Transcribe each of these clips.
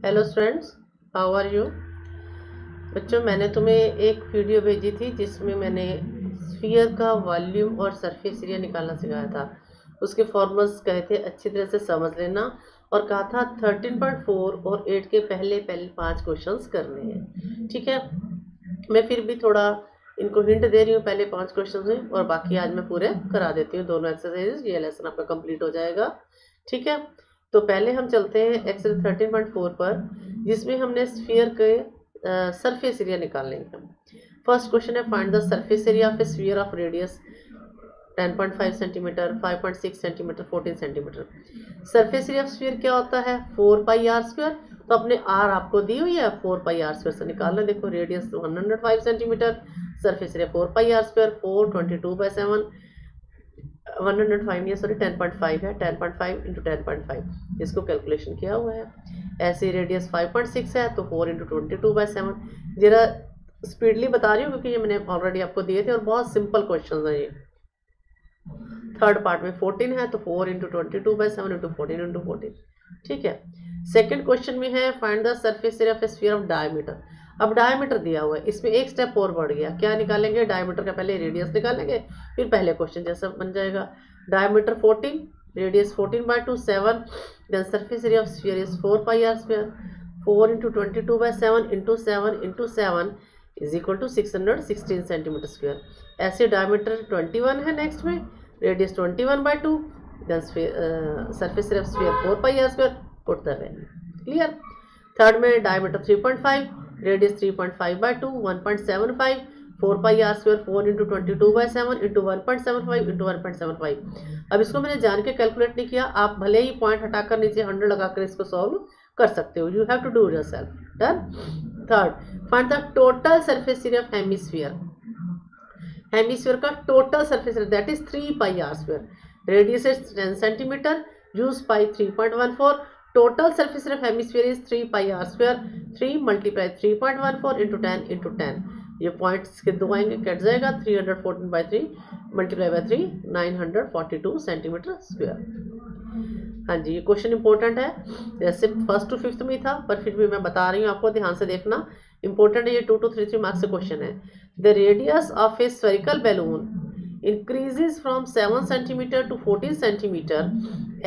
Hello students, how are you. बच्चों, मैंने तुम्हें एक वीडियो भेजी थी जिसमें मैंने स्फीयर का वॉल्यूम और सरफेस एरिया निकालना सिखाया था। उसके फॉर्मूल्स कहे थे अच्छी तरह से समझ लेना और कहा था 13.4 और 8 के पहले 5 क्वेश्चंस करने हैं। ठीक है, मैं फिर भी थोड़ा इनको हिंट दे रही हूँ पहले 5 क्वेश्चन में, और बाकी आज मैं पूरे करा देती हूँ दोनों एक्सरसाइजेस। ये लेसन आपका कंप्लीट हो जाएगा। ठीक है, तो पहले हम चलते हैं एक्सरसाइज 13.4 पर, जिसमें हमने स्फीयर के सरफेस एरिया निकालेंगे। फर्स्ट क्वेश्चन है, find the surface area of a sphere of radius 10.5 centimetre, 5.6 centimetre, 14 centimetre. Surface area of sphere क्या होता है? 4 पाई आर स्क्वायर। तो अपने आर आपको दी हुई है, 4 पाई आर स्क्वायर से निकालना। देखो, radius 105 centimetre, surface area 4 pi r square, 422/7, 105 नहीं, सॉरी 10.5 है, 10.5 इंटू 10.5 इसको कैलकुलेशन किया हुआ है। ऐसे रेडियस 5.6 है तो 4 इंटू 22/7। जरा स्पीडली बता रही हूँ क्योंकि ये मैंने ऑलरेडी आपको दिए थे और बहुत सिंपल क्वेश्चन है ये। थर्ड पार्ट में 14 है तो 4 इंटू 22/7 इंटू 14 इंटू 14। ठीक है, सेकेंड क्वेश्चन में है, find the surface area of a sphere of diameter. अब डायमीटर दिया हुआ है, इसमें एक स्टेप और बढ़ गया। क्या निकालेंगे? डायमीटर का पहले रेडियस निकालेंगे, फिर पहले क्वेश्चन जैसा बन जाएगा। Diameter 14, radius 14/2, 7, then surface area of sphere is 4 pi r square, 4 into 22/7 into 7 into 7 is equal to 616 centimetre square. ऐसे डायमीटर 21 है, नेक्स्ट में radius 21/2, then surface area of sphere 4 pi r square, put the value. Clear. Third में diameter 3.5, radius 3.5/2, 1.75, 4 pi r square, 4 into 22/7 into 1.75 into 1.75। अब इसको मैंने जान के calculate नहीं किया, आप भले ही पॉइंट हटाकर नीचे 100 लगाकर इसको सॉल्व कर सकते हो। You have to do yourself. Done. Third, find the total surface area of hemisphere. Hemisphere का total surface area that is 3 pi r square, radius is 10 centimetre, use pi 3.14, total surface area of hemisphere is 3 pi r square, 3 multiply 3.14 into 10 into 10। ये points के दो आएंगे, cut जाएगा। 314/3 multiply by 3, 942 centimetre square. हाँ जी, ये question important है, जैसे first to fifth में था, पर फिर भी मैं बता रही हूँ आपको, ध्यान से देखना। इंपॉर्टेंट है ये, 2 to 3 मार्क्स से क्वेश्चन है। The radius of A spherical balloon increases from 7 centimeter to 14 centimeter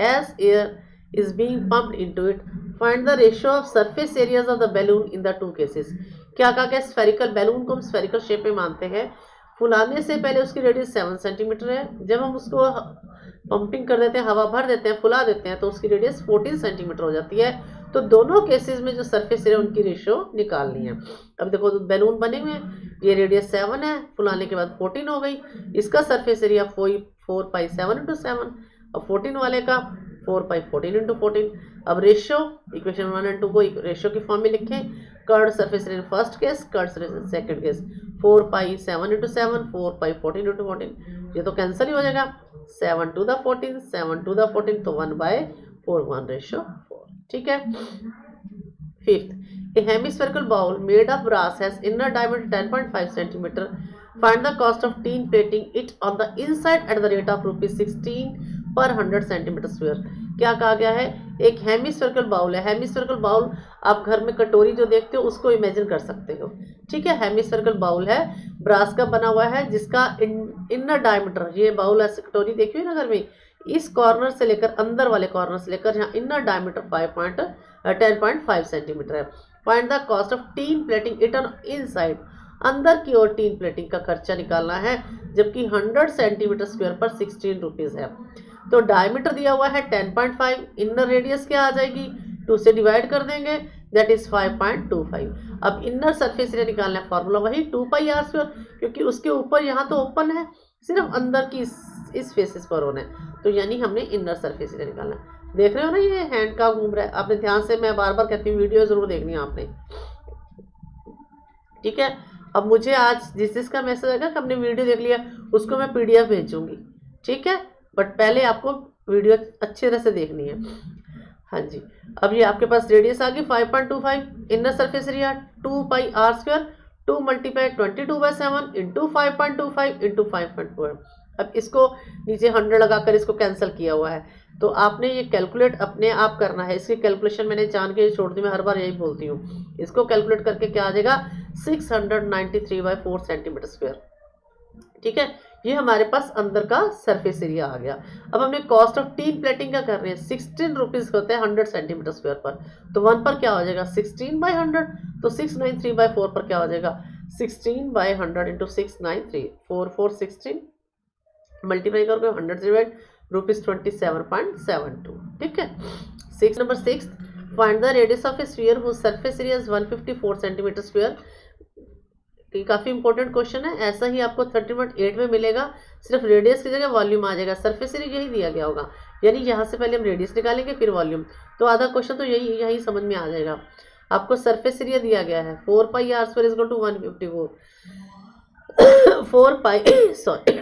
as air is being pumped into it. Find the ratio of surface areas of the balloon in the two cases. क्या कहा गया? Spherical balloon को हम spherical shape में मानते हैं। फुलाने से पहले उसकी रेडियस 7 सेंटीमीटर है, जब हम उसको पंपिंग कर देते हैं, हवा भर देते हैं, फुला देते हैं, तो उसकी रेडियस 14 सेंटीमीटर हो जाती है। तो दोनों केसेस में जो सरफेस एरिया उनकी रेशियो निकालनी है। अब देखो, बैलून बने हुए हैं, ये रेडियस 7 है, फुलाने के बाद 14 हो गई, इसका सरफेस एरिया 4 पाई 7 इंटू 7, और 14 वाले का 4 पाई 14 इंटू 14। अब रेशियो, इक्वेशन 1 और 2 को रेशियो की फॉर्म में लिखें। Curved surface area first case, curved surface second case, 4 पाई 7 इंटू 7, 4 पाई 14 इंटू 14। ये तो कैंसिल ही हो जाएगा, 7 to the 14, 7 to the 14, तो 1/4, 1 रेशियो 4। ठीक है। Fifth, a hemispherical bowl made of brass has inner diameter 10.5 centimeter. Find the cost of tin plating it on the inside at the rate of ₹16 per 100 centimeter square. क्या कहा गया है? एक hemispherical bowl है। Hemispherical bowl आप घर में कटोरी जो देखते हो उसको इमेजिन कर सकते हो। ठीक है, हेमिस्फेरिकल बाउल है, ब्रास का बना हुआ है, जिसका इनर डायमीटर, ये बाउल ऐसे कटोरी देखी हुई ना घर में, इस कॉर्नर से लेकर अंदर वाले कॉर्नर से लेकर यहाँ इनर डायमीटर 10.5 सेंटीमीटर है। Find the cost of tin plating it on inside. अंदर की ओर टीन प्लेटिंग का खर्चा निकालना है, जबकि 100 सेंटीमीटर स्क्वायर पर 16 रुपीज़ है। तो डायमीटर दिया हुआ है 10.5, इनर रेडियस क्या आ जाएगी? 2 से डिवाइड कर देंगे, दैट इज 5.25। अब इनर सरफेस एरिया निकालना है, फॉर्मूला वही 2 पाई आर स्क्वायर, क्योंकि उसके ऊपर यहाँ तो ओपन है, सिर्फ अंदर की इस फेसेस पर होना है, तो यानी हमने इनर सरफेस एरिया निकालना है। देख रहे हो ना, ये हैंड का घूम रहा है, आपने ध्यान से, मैं बार बार कहती हूँ, वीडियो जरूर देखनी है आपने। ठीक है, अब मुझे आज जिसका मैसेज आएगा कि हमने वीडियो देख लिया, उसको मैं PDF भेजूंगी। ठीक है, बट पहले आपको वीडियो अच्छी तरह से देखनी है। हाँ जी, अब ये आपके पास रेडियस आ गई 5.25, inner surface area 2 pi r square, 2 multiply 22/7 into 5.25 into 5.4, अब इसको नीचे 100 लगाकर इसको कैंसिल किया हुआ है, तो आपने ये कैलकुलेट अपने आप करना है। इसकी कैलकुलेशन मैंने जान के छोड़ दी, मैं हर बार यही बोलती हूँ। इसको कैलकुलेट करके क्या आ जाएगा 693/4 सेंटीमीटर स्क्वायर। ठीक है, ये हमारे पास अंदर का सरफेस एरिया आ गया। अब हमने कॉस्ट ऑफ टीन प्लेटिंग का कर रहे हैं, 16 रुपीज होते हैं 100 सेंटीमीटर स्क्वायर पर, तो 1 पर क्या हो जाएगा 16/100, तो 693/4 पर क्या हो जाएगा 16/100 इंटू 693, 4/4 मल्टीप्लाई करोगे 100 डिवाइड ₹27.72। ठीक है, number 6, find the radius of a sphere whose surface area is 154 centimetre square. ये काफ़ी इंपॉर्टेंट क्वेश्चन है, ऐसा ही आपको 30.8 में मिलेगा, सिर्फ रेडियस की जगह वॉल्यूम आ जाएगा। सरफेस एरिया यही दिया गया होगा, यानी यहाँ से पहले हम रेडियस निकालेंगे फिर वॉल्यूम, तो आधा क्वेश्चन तो यही समझ में आ जाएगा। आपको सरफेस एरिया दिया गया है 4πr² is equal to 154, 4π sorry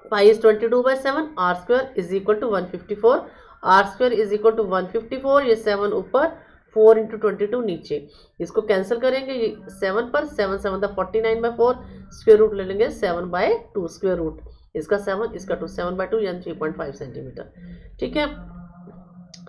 pi is 22/7, r² is equal to 154, r² is equal to 154, ये 7 ऊपर 4 इंटू 22 नीचे, इसको कैंसिल करेंगे, ये 7 पर 7 7 49/4, स्क्वायर रूट ले लेंगे 7/2, स्क्वायर रूट इसका 7 इसका 2, 7/2 यानी 3.5 सेंटीमीटर। ठीक है,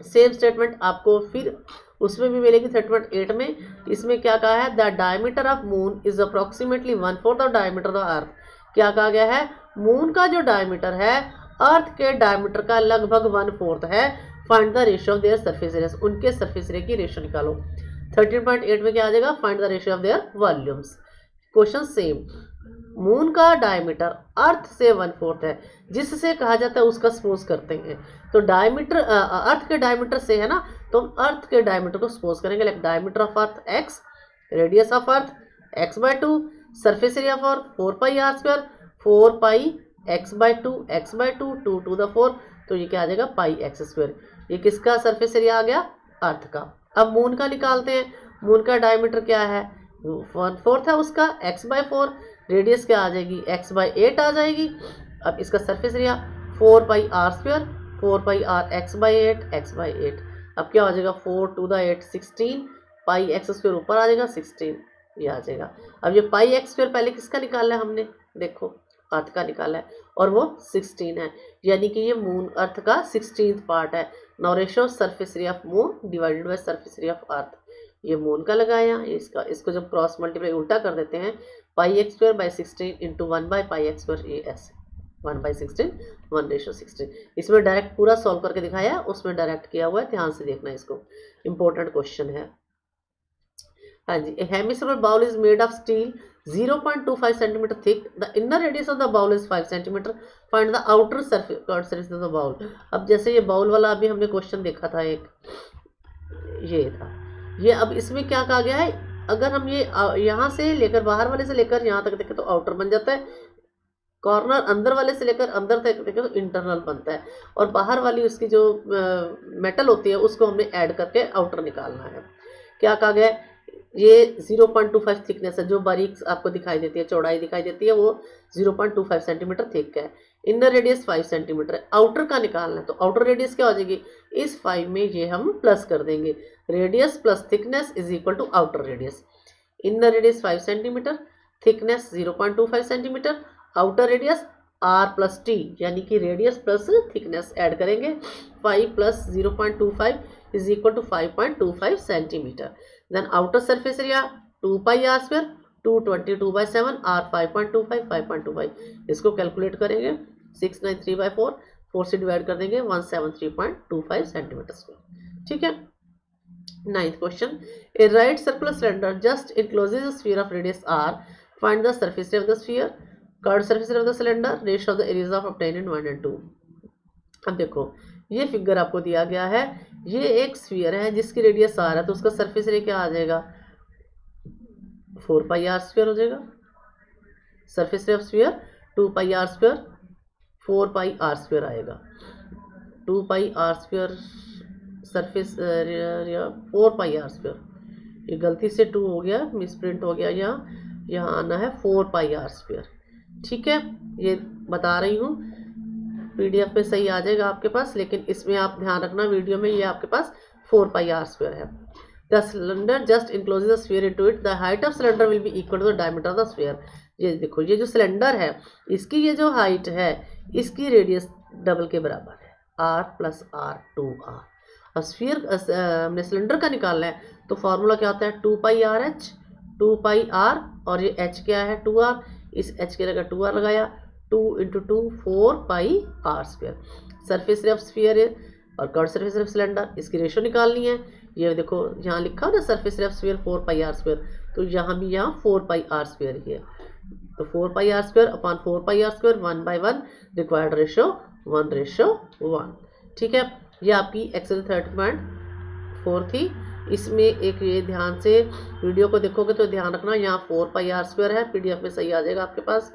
सेम स्टेटमेंट आपको फिर उसमें भी मिलेगी 30.8 में। इसमें क्या कहा है, the diameter of moon is approximately 1/4 of diameter of earth. क्या कहा गया है, मून का जो डायमीटर है अर्थ के डायमीटर का लगभग 1/4 है। Find the ratio of their surface area, उनके सरफेस एरिया की रेशियो निकालो। 13.8 में क्या आ जाएगा, find the ratio of their volumes. Question same, moon का डायमीटर अर्थ से 1/4 है, जिससे कहा जाता है उसका सपोज करते हैं। तो डायमीटर अर्थ के डायमीटर से है ना, तो हम अर्थ के डायमीटर को सपोज करेंगे, like diameter of earth x, radius of earth x/2, surface area of earth 4πr², 4πx/2, x/2, 2 to the 4, तो ये क्या आ जाएगा πx²। ये किसका सरफेस एरिया आ गया, अर्थ का। अब मून का निकालते हैं, मून का डायमीटर क्या है 1/4 है उसका, x/4, रेडियस क्या आ जाएगी x/8 आ जाएगी। अब इसका surface area 4πr², 4πr x/8, अब क्या हो जाएगा 4 to the 8 16, πx² ऊपर आ जाएगा 16, ये आ जाएगा। अब ये πx² पहले किसका निकाला है हमने, देखो अर्थ का निकाला है और वो 16 है, यानी कि ये मून अर्थ का 16th पार्ट है। Now ratio surface area of moon divided by surface area of earth, ये मून का लगाया इसको जब क्रॉस मल्टीप्लाई उल्टा कर देते हैं, πx²/16 इंटू 1/πx², ये ऐसे 1/16 1/16। इसमें डायरेक्ट पूरा सॉल्व करके दिखाया, उसमें डायरेक्ट किया हुआ है, ध्यान से देखना इसको, इंपॉर्टेंट क्वेश्चन है। हाँ जी, a hemispheral bowl is made of steel 0.25 centimeter thick. The inner radius of the bowl is 5 centimeter. Find the outer surface of the bowl. अब जैसे ये बाउल वाला अभी हमने क्वेश्चन देखा था एक, ये था ये। अब इसमें क्या कहा गया है, अगर हम ये यहाँ से लेकर बाहर वाले से लेकर यहाँ तक देखें तो आउटर बन जाता है, कॉर्नर अंदर वाले से लेकर अंदर तक देखें तो इंटरनल बनता है, और बाहर वाली उसकी जो मेटल होती है उसको हमने ऐड करके आउटर निकालना है। क्या कहा गया है, ये 0.25 थिकनेस है, जो बारीक आपको दिखाई देती है, चौड़ाई दिखाई देती है, वो 0.25 सेंटीमीटर थिक है। इनर रेडियस 5 सेंटीमीटर है, आउटर का निकालना है, तो आउटर रेडियस क्या हो जाएगी, इस 5 में ये हम प्लस कर देंगे, radius plus thickness is equal to outer radius. Inner radius 5 centimetre, thickness 0.25 centimetre, outer radius r plus t, यानी कि रेडियस प्लस थिकनेस ऐड करेंगे, 5 plus 0.25 is equal to 5.25 centimetre. Then outer surface area 2πr², 222/7, r 5.25, 5.25, इसको calculate करेंगे 693/4, 4 से divide कर देंगे 173.25 centimetre square. ठीक है, 9th question, a right circular cylinder just encloses a sphere of radius r, find the surface area of the sphere, curved surface area of the cylinder, ratio of the areas of obtained in 1 and 2। अब देखो ये figure आपको दिया गया है, ये एक sphere है जिसकी रेडियस r है, तो उसका सरफेस एरिया क्या आ जाएगा 4πr² हो जाएगा। Surface area of sphere 2πr², 4πr² आएगा, 2πr² सरफेस एरिया 4πr², ये गलती से 2 हो गया, मिसप्रिंट हो गया, यहाँ आना है 4πr²। ठीक है, ये बता रही हूँ, PDF में सही आ जाएगा आपके पास, लेकिन इसमें आप ध्यान रखना वीडियो में ये आपके पास 4πr² है। The cylinder just encloses the sphere into it, the height of cylinder will be equal to the diameter of the sphere, ये देखो, ये जो सिलेंडर है इसकी ये जो हाइट है इसकी रेडियस डबल के बराबर है, r प्लस r 2r। अब स्फीयर हमने सिलेंडर का निकालना है तो फॉर्मूला क्या होता है 2 पाई आर एच, 2 पाई r और ये h क्या है 2r, इस h के जगह 2r लगाया, 2 into 2 4 pi r square. Surface area of sphere है और curve surface area of cylinder, इसकी रेशियो निकालनी है। ये देखो यहाँ लिखा ना surface area of sphere 4 pi r square, तो यहाँ भी यहाँ 4 पाई आर स्क्वायर ही है, तो 4 pi r square upon 4 pi r square 1/1 required ratio 1:1। ठीक है, ये आपकी एक्सरसाइज 30.4 थी। इसमें एक ये ध्यान से वीडियो को देखोगे तो ध्यान रखना यहाँ 4 पाई आर स्क्वायर है, पीडीएफ में सही आ जाएगा आपके पास।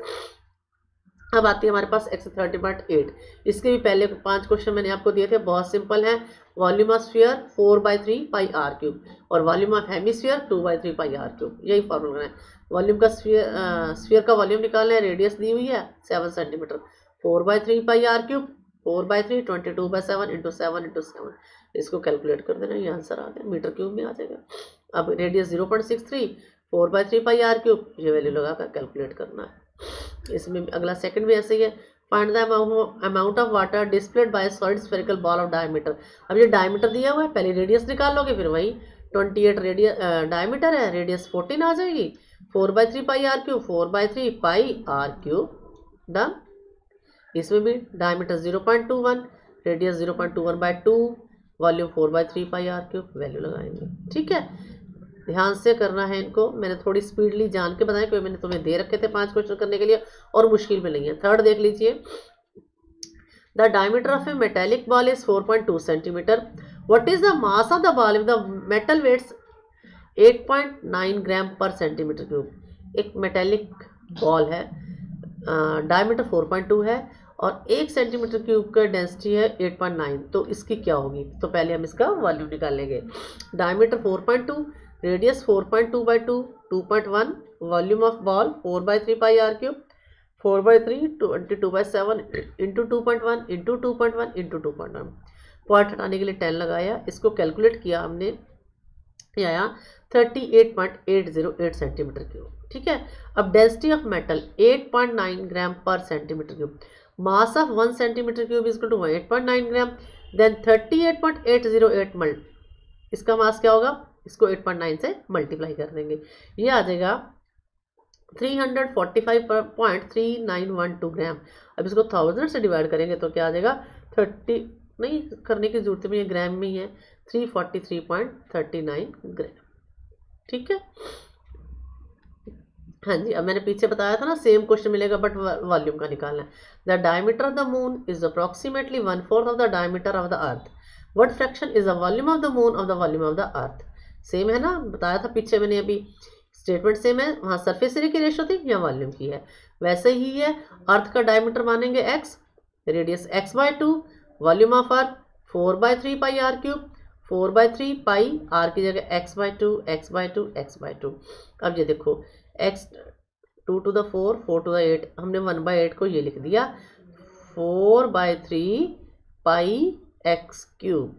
अब आती है हमारे पास एक्सरसाइज 30.8। इसके भी पहले 5 क्वेश्चन मैंने आपको दिए थे, बहुत सिंपल है। Volume of sphere 4/3 pi r cube और volume of hemisphere 2/3 pi r cube, यही फॉर्मूला है। वॉल्यूम का स्फीयर का वॉल्यूम निकालना है, रेडियस दी हुई है 7 centimetre, 4/3 pi r cube, 4/3 22/7 into 7 into 7, इसको कैलकुलेट कर देना, ये आंसर आ गया, मीटर क्यूब में आ जाएगा। अब रेडियस 0.63, 4/3 पाई आर क्यूब, ये वैल्यू लगा कर कैलकुलेट करना है। इसमें अगला सेकंड भी ऐसे ही है, find the amount of water displayed bye solid spherical ball of diameter. अब ये डायमीटर दिया हुआ है, पहले रेडियस निकाल लोगे, फिर वही 28 रेडियस डायमीटर है, रेडियस 14 आ जाएगी, 4/3 pi r cube, 4/3 pi r cube, done. इसमें भी diameter 0.21, radius 0.21/2, volume 4/3 pi r cube, value लगाएंगे। ठीक है, ध्यान से करना है इनको, मैंने थोड़ी स्पीडली जान के बताया क्योंकि मैंने तुम्हें दे रखे थे 5 क्वेश्चन करने के लिए और मुश्किल में नहीं है। थर्ड देख लीजिए, the diameter of a metallic ball is 4.2 centimetre, what is the mass of the ball if the metal weights 8.9 gram per centimetre cube. एक मेटेलिक बॉल है, डायमीटर 4.2 है और 1 सेंटीमीटर क्यूब का डेंसिटी है 8.9, तो इसकी क्या होगी। तो पहले हम इसका वॉल्यूम निकालेंगे। Diameter 4.2, radius 4.2/2, 2.1, volume of ball 4/3 pi r cube, 4/3 22/7 into 2.1 into 2.1 into 2.1। Point हटाने के लिए 10 लगाया, इसको कैलकुलेट किया हमने, ये आया 38.808 सेंटीमीटर क्यूब। ठीक है, अब density of metal 8.9 gram per centimetre cube, mass of 1 centimetre cube is equal to 8.9 gram, then 38.808 इसका मास क्या होगा, इसको 8.9 से मल्टीप्लाई कर देंगे, ये आ जाएगा 345.3912 ग्राम। अब इसको 1000 से डिवाइड करेंगे तो क्या आ जाएगा, 30 नहीं करने की जरूरत में, ये ग्राम में ही है, 343.39 ग्राम। ठीक है, हाँ जी, अब मैंने पीछे बताया था ना सेम क्वेश्चन मिलेगा बट वॉल्यूम का निकालना है। The diameter of the moon is approximately 1/4 of the diameter of the earth, what fraction is the volume of the moon of the volume of the earth. Same है ना, बताया था पीछे मैंने, अभी स्टेटमेंट सेम है, वहाँ सरफेस एरिया की रेशो थी, यहाँ वॉल्यूम की है, वैसे ही है। अर्थ का डायमीटर मानेंगे x, radius x/2, volume of earth 4/3 pi r cube, 4/3 pi r की जगह x/2 x/2 x/2। अब ये देखो x 2 to the 4 4 to the 8, हमने 1/8 को ये लिख दिया, 4/3 पाई x क्यूब,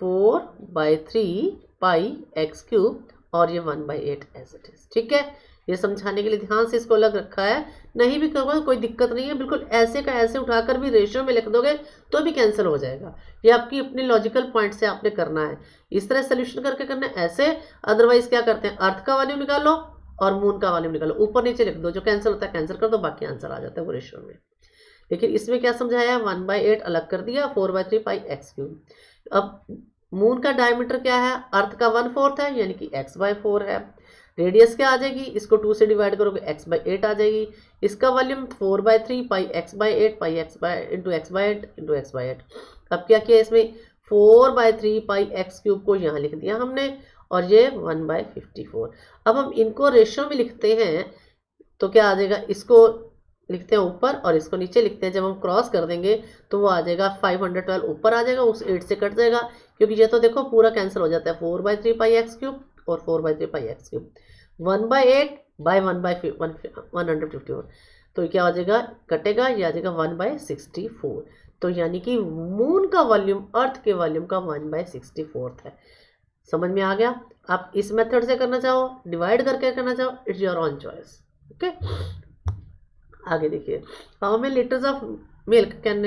4/3 पाई x क्यूब और ये 1/8 एज इट इज। ठीक है, ये समझाने के लिए ध्यान से इसको अलग रखा है, नहीं भी करोगे कोई दिक्कत नहीं है, बिल्कुल ऐसे का ऐसे उठाकर भी रेशियो में लिख दोगे तो भी कैंसिल हो जाएगा। ये आपकी अपनी लॉजिकल पॉइंट से आपने करना है, इस तरह सोल्यूशन करके करना है ऐसे। अदरवाइज क्या करते हैं, अर्थ का वॉल्यूम निकाल लो और मून का वॉल्यूम निकालो, ऊपर नीचे लिख दो, जो कैंसिल होता है कैंसिल कर दो, बाकी आंसर आ जाता है वो रेशियो में। लेकिन इसमें क्या समझाया, 1/8 अलग कर दिया, 4/3 पाई एक्स क्यूब। अब मून का डायमीटर क्या है, अर्थ का 1/4 है यानी कि x/4 है। रेडियस क्या आ जाएगी, इसको 2 से डिवाइड करोगे x/8 आ जाएगी। इसका वॉल्यूम 4/3 पाई x/8 पाई इंटू x/8। अब क्या किया, इसमें 4/3 पाई एक्स क्यूब को यहाँ लिख दिया हमने और ये 1/54। अब हम इनको रेशियो में लिखते हैं तो क्या आ जाएगा, इसको लिखते हैं ऊपर और इसको नीचे लिखते हैं। जब हम क्रॉस कर देंगे तो वो आ जाएगा 512 ऊपर आ जाएगा, उस 8 से कट जाएगा क्योंकि ये तो देखो पूरा कैंसिल हो जाता है, 4/3 पाई एक्स क्यूब और 4/3 पाई एक्स क्यूब, 1/8 बाई 1/154, तो क्या आ जाएगा, कटेगा, ये आ जाएगा 1/64। तो यानी कि मून का वॉल्यूम अर्थ के वॉल्यूम का 1/64 है। समझ में आ गया। आप इस मेथड से करना चाहो, डिवाइड करके करना चाहो, it's your own choice. Okay, आगे देखिए, how many litres of milk can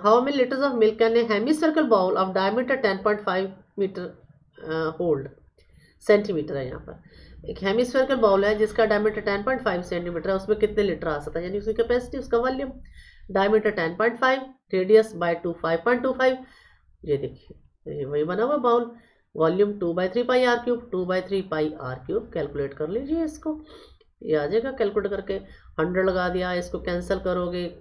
how many litres of milk can a hemispherical bowl of diameter 10.5 metre hold. Centimetre है यहाँ पर। एक हेमिस्फेरिकल बाउल है जिसका डायमीटर 10.5 सेंटीमीटर है, उसमें कितने लीटर आ सकता है, यानी उसकी कैपेसिटी, उसका वॉल्यूम। Diameter 10.5, radius bye 2 5.25। ये देखिए ये वही बना हुआ bowl. Volume 2/3 pi r cube, 2/3 pi r cube. Calculate कर लीजिए इसको, ये आ जाएगा कैलकुलेट करके। 100 लगा दिया, इसको कैंसिल करोगे,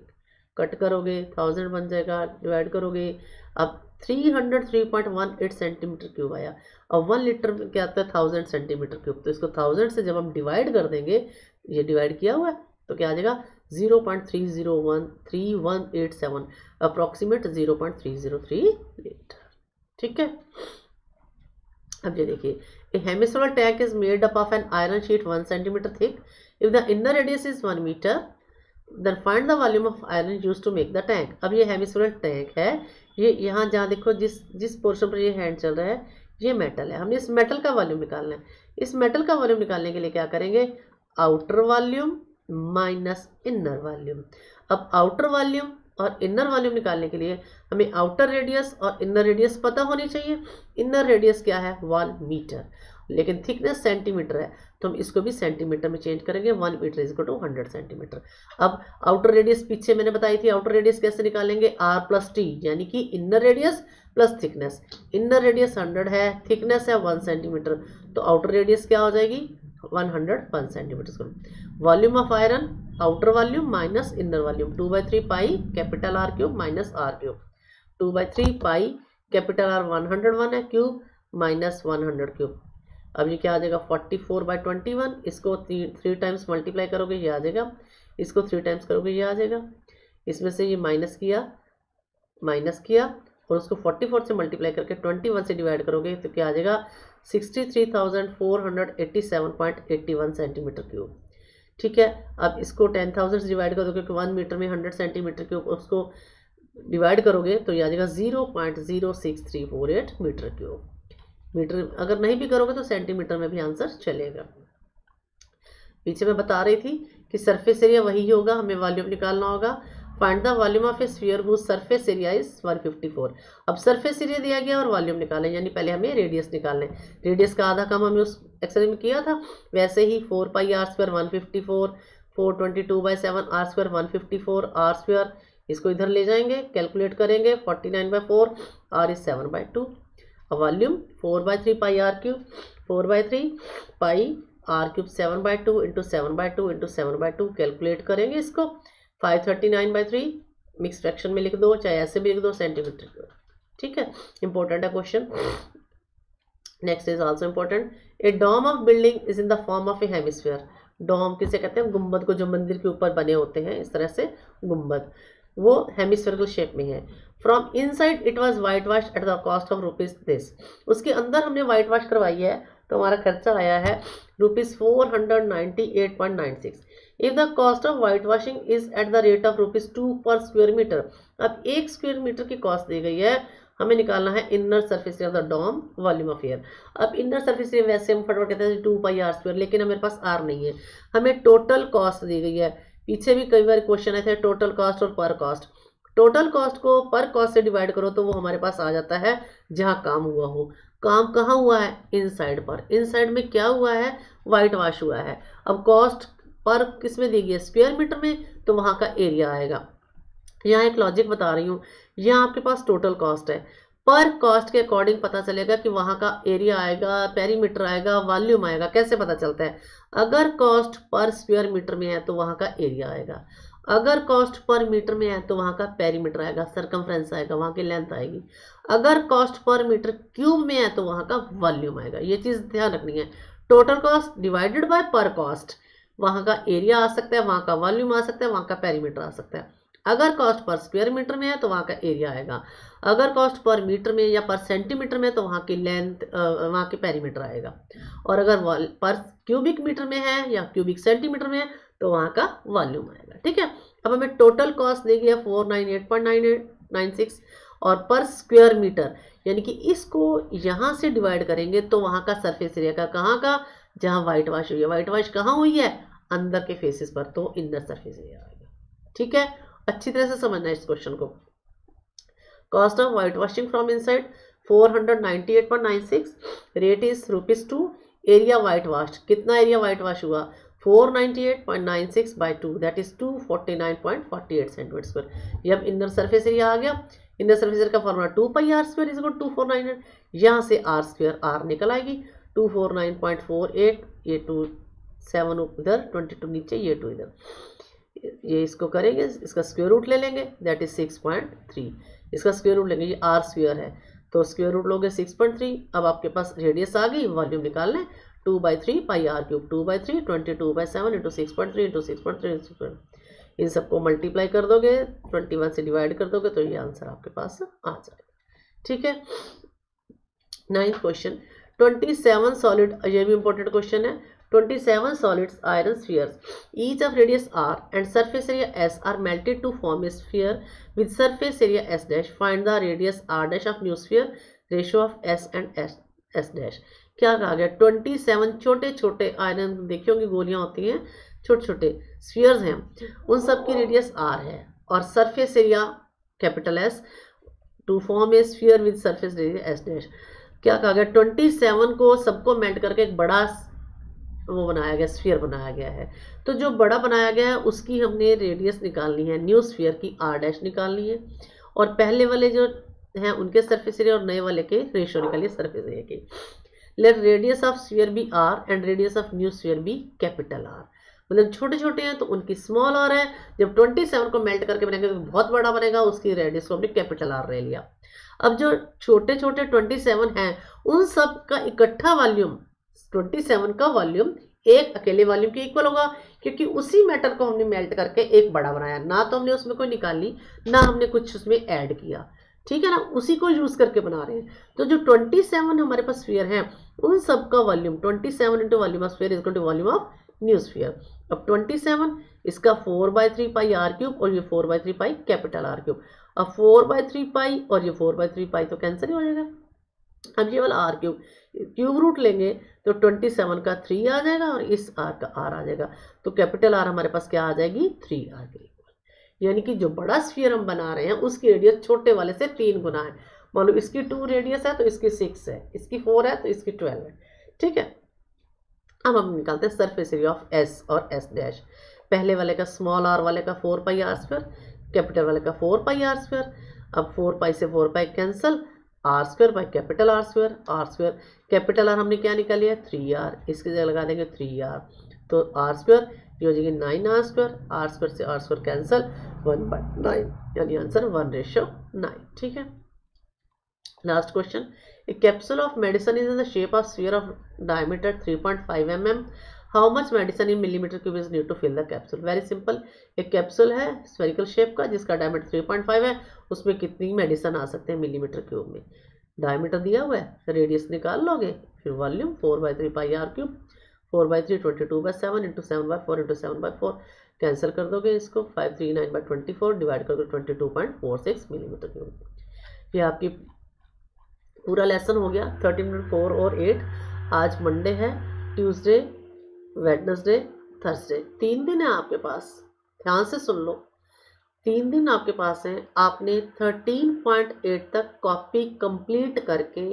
कट करोगे, 1000 बन जाएगा, डिवाइड करोगे। अब 303.18 सेंटीमीटर क्यूब आया। और 1 लीटर में क्या आता है, 1000 सेंटीमीटर क्यूब। तो इसको 1000 से जब हम डिवाइड कर देंगे, ये डिवाइड किया हुआ है, तो क्या आ जाएगा 0.301318 अप्रॉक्सीमेट 0.303 लीटर। ठीक है। अब ये देखिए, a hemispherical tank is made up of an iron sheet 1 centimetre thick. If the inner radius is 1 metre, then find the volume of iron use to make the tank. अब ये hemispherical tank है, ये यहाँ जहाँ देखो जिस portion पर ये हैंड चल रहा है, ये मेटल है। हमने इस मेटल का वॉल्यूम निकालना है। इस मेटल का वॉल्यूम निकालने के लिए क्या करेंगे, outer volume minus inner volume. अब आउटर वॉल्यूम और इनर वॉल्यूम निकालने के लिए हमें आउटर रेडियस और इनर रेडियस पता होनी चाहिए। इनर रेडियस क्या है, 1 मीटर, लेकिन थिकनेस सेंटीमीटर है, तो हम इसको भी सेंटीमीटर में चेंज करेंगे। 1 metre is equal to 100 centimetre. अब आउटर रेडियस पीछे मैंने बताई थी, आउटर रेडियस कैसे निकालेंगे, r प्लस टी, यानी कि inner radius plus thickness. Inner radius 100 है, थिकनेस है 1 सेंटीमीटर, तो आउटर रेडियस क्या हो जाएगी 101 centimetre. Volume of iron, outer volume minus inner volume, 2/3 pi capital R cube minus r cube. 2/3 pi capital R 101 है cube minus 100 cube. अब ये क्या आ जाएगा 44/21। इसको 3 टाइम्स मल्टीप्लाई करोगे, ये आ जाएगा। इसको 3 टाइम्स करोगे, ये आ जाएगा। इसमें से ये माइनस किया और उसको 44 से मल्टीप्लाई करके 21 से डिवाइड करोगे, तो क्या आ जाएगा 63,487.81 सेंटीमीटर क्यूब। ठीक है। अब इसको 10,000 से डिवाइड कर दो, क्योंकि 1 मीटर में 100 सेंटीमीटर क्यूब, उसको डिवाइड करोगे तो ये आ जाएगा 0.06348 मीटर क्यूब। मीटर अगर नहीं भी करोगे तो सेंटीमीटर में भी आंसर चलेगा। पीछे मैं बता रही थी कि सरफेस एरिया वही होगा, हमें वॉल्यूम निकालना होगा। Find the volume of a sphere whose surface area is 154। अब सरफेस एरिया दिया गया और वॉल्यूम निकालें, यानी पहले हमें रेडियस निकालना है। रेडियस का आधा काम हमने उस एक्सरसाइज में किया था, वैसे ही 4 pi r square 154, 422/7 r square 154 r square, इसको इधर ले जाएंगे, कैलकुलेट करेंगे 49/4, r is 7/2। Volume 4/3 pi r cube, 4/3 pi r cube 7/2 into 7/2 into 7/2, calculate करेंगे इसको 539/3। मिक्स फ्रैक्शन में लिख दो, चाहे ऐसे भी लिख दो, सेंटीमीटर। ठीक है, इंपॉर्टेंट है question. Next is also important. A dome of building is in the form of a hemisphere. Dome किसे कहते हैं, गुंबद को, जो मंदिर के ऊपर बने होते हैं इस तरह से गुंबद, वो हेमिस्फेरिकल शेप में है। From inside it was white wash at the cost of rupees this. उसके अंदर हमने वाइट वॉश करवाई है, तो हमारा खर्चा आया है ₹498.96। If the cost of white washing is at the rate of ₹2 per square metre. अब 1 स्क्वायर मीटर की कॉस्ट दी गई है, हमें निकालना है inner surface area of the dome, volume of air. अब इनर सर्फेस एरिया वैसे हम फटाफट कहते हैं 2 पाई आर स्क्वायर, लेकिन मेरे पास आर नहीं है, हमें टोटल कॉस्ट दी गई है। पीछे भी कई बार क्वेश्चन आए थे टोटल कॉस्ट और पर कॉस्ट। टोटल कॉस्ट को पर कॉस्ट से डिवाइड करो तो वो हमारे पास आ जाता है जहाँ काम हुआ हो। काम कहाँ हुआ है, इनसाइड पर। इनसाइड में क्या हुआ है, वाइट वॉश हुआ है। अब कॉस्ट पर किस में दी गई है, स्क्वायर मीटर में, तो वहाँ का एरिया आएगा। यहाँ एक लॉजिक बता रही हूँ, यहाँ आपके पास टोटल कॉस्ट है, पर कॉस्ट के अकॉर्डिंग पता चलेगा कि वहाँ का एरिया आएगा, पेरीमीटर आएगा, वॉल्यूम आएगा। कैसे पता चलता है, अगर कॉस्ट पर स्क्वायर मीटर में है तो वहाँ का एरिया आएगा, अगर कॉस्ट पर मीटर में है तो वहाँ का पेरीमीटर आएगा, सरकमफ्रेंस आएगा, वहाँ की लेंथ आएगी। अगर कॉस्ट पर मीटर क्यूब में है तो वहाँ का वॉल्यूम आएगा। ये चीज़ ध्यान रखनी है। टोटल कॉस्ट डिवाइडेड बाय पर कॉस्ट, वहाँ का एरिया आ सकता है, वहाँ का वॉल्यूम आ सकता है, वहाँ का पेरीमीटर आ सकता है। अगर कॉस्ट पर स्क्वायर मीटर में है तो वहाँ का एरिया आएगा, अगर कॉस्ट पर मीटर में या पर सेंटीमीटर में तो वहाँ की लेंथ, वहाँ के पेरीमीटर आएगा, और अगर पर क्यूबिक मीटर में है या क्यूबिक सेंटीमीटर में है तो वहाँ का वॉल्यूम आएगा। ठीक है। अब हमें टोटल कॉस्ट दी गई है 498.96 और पर स्क्वायर मीटर, यानी कि इसको यहाँ से डिवाइड करेंगे तो वहाँ का सरफेस एरिया का, कहाँ का, जहाँ वाइट वॉश हुई है। वाइट वॉश कहाँ हुई है, अंदर के फेसेस पर, तो इनर सरफेस एरिया आएगा। ठीक है, अच्छी तरह से समझना है इस क्वेश्चन को। Cost of white washing from inside 498.96, rate is ₹2। Area white wash, कितना एरिया व्हाइट वॉश हुआ 498.96 by 2, that is 249.48 centimetre square. ये अब इनर सरफेस एरिया आ गया। इनर सरफेस एरिया का फॉर्मूला 2πr² इज इक्वल 2498, यहाँ से r² निकल आएगी 249.48, ये 27 उधर, 22 नीचे, ये 2 इधर, ये इसको करेंगे, इसका स्क्वायर रूट ले लेंगे, दैट इज 6.3। इसका स्क्वायर रूट लेंगे, ये r² है तो स्क्वायर रूट लोगे 6.3। अब आपके पास रेडियस आ गई, वॉल्यूम निकाल लें 2/3πr³, 2/3 22/7 इंटू 6.3 इंटू 6.3, इन सबको मल्टीप्लाई कर दोगे, 21 से डिवाइड कर दोगे, तो ये आंसर आपके पास आ जाएगा। ठीक है, 9th क्वेश्चन, 27 सॉलिड, ये भी इंपॉर्टेंट क्वेश्चन है। 27 solids iron spheres, each of radius r and surface area s are melted to form a sphere with surface area s dash. Find the radius r dash of new sphere, ratio of s and s dash. क्या कहा गया, 27 छोटे छोटे iron, देखी होंगी गोलियां होती हैं, छोटे छोटे स्फीयर्स हैं, उन सब की रेडियस r है और surface area capital S to form a sphere with surface area s dash. क्या कहा गया, 27 को सबको मेल्ट करके एक बड़ा वो बनाया गया, स्फीयर बनाया गया है। तो जो बड़ा बनाया गया है उसकी हमने रेडियस निकालनी है, न्यू स्फीयर की r डैश निकालनी है, और पहले वाले जो हैं उनके सरफेस एरिया और नए वाले के रेशियो निकालिए सरफेस एरिया की। Let radius of sphere be r and radius of new sphere be capital R। मतलब छोटे छोटे हैं तो उनकी स्मॉल r है, जब 27 को मेल्ट करके बनेगा तो बहुत बड़ा बनेगा, उसकी रेडियस को हमने कैपिटल R ले लिया। अब जो छोटे छोटे 27 हैं उन सब का इकट्ठा वॉल्यूम, 27 का वॉल्यूम एक अकेले वॉल्यूम के इक्वल होगा, क्योंकि उसी मैटर को हमने मेल्ट करके एक बड़ा बनाया, ना तो हमने उसमें कोई निकाली ना हमने कुछ उसमें ऐड किया। ठीक है ना, उसी को यूज करके बना रहे हैं। तो जो 27 हमारे पास स्फीयर हैं उन सब का volume 27 into volume of sphere equal to volume of new sphere. अब 27 इसका 4/3πr³ और ये 4/3π कैपिटल R³। अब 4/3π और ये 4/3π तो कैंसिल ही हो जाएगा। अब ये वाला R³ क्यूब रूट लेंगे तो 27 का 3 आ जाएगा और इस R का R आ जाएगा, तो कैपिटल R हमारे पास क्या आ जाएगी 3R के इक्वल। यानी कि जो बड़ा स्फीयर हम बना रहे हैं उसकी रेडियस छोटे वाले से 3 गुना है। मान लो इसकी 2 रेडियस है तो इसकी 6 है, इसकी 4 है तो इसकी 12 है। ठीक है, अब हम निकालते हैं सरफेस एरिया ऑफ S और S डैश। पहले वाले का स्मॉल r वाले का 4πr², कैपिटल वाले का 4πr²। अब 4π से 4π cancel, r² by capital R² capital R हमने क्या निकाल लिया 3R, इसकी जगह लगा देंगे 3R, तो r² ये हो जाएगी 9r², r² से r² कैंसल, 1/9 यानी आंसर 1:9। ठीक है, last question, a capsule of medicine is in the shape of sphere of diameter 3.5 mm, how much medicine in millimetre cube is need to fill the capsule. Very simple, एक capsule है spherical shape का जिसका diameter 3.5 है, उसमें कितनी medicine आ सकते हैं millimetre cube में। डायमीटर दिया हुआ है, रेडियस निकाल लोगे, फिर volume 4/3πr³, 4/3 22/7 into 7/4 into 7/4 cancel कर दोगे, इसको 539/24 डिवाइड कर दो 22.46 मिलीमीटर क्यूब। ये आपकी पूरा लेसन हो गया 13.4 और 8। आज मंडे है, ट्यूसडे, वेडनेसडे, थर्सडे, 3 दिन है आपके पास, ध्यान से सुन लो, 3 दिन आपके पास हैं। आपने 13.8 तक कॉपी कंप्लीट करके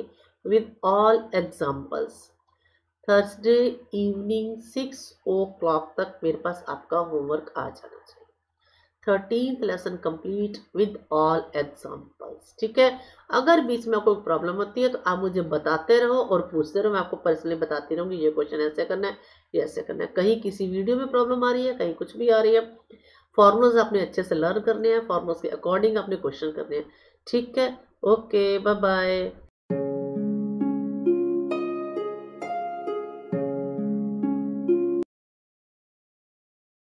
with all examples Thursday evening 6 o'clock तक मेरे पास आपका होमवर्क आ जाना चाहिए। 13th lesson complete with all examples. ठीक है, अगर बीच में आपको प्रॉब्लम होती है तो आप मुझे बताते रहो और पूछते रहो, मैं आपको पर्सनली बताती रहूँगी ये क्वेश्चन ऐसे करना है, ये ऐसे करना है। कहीं किसी वीडियो में प्रॉब्लम आ रही है, कहीं कुछ भी आ रही है, फॉर्मूलाज आपने अच्छे से लर्न करने हैं, फॉर्मूलाज के अकॉर्डिंग आपने क्वेश्चन करने हैं। ठीक है, ओके, बाय बाय।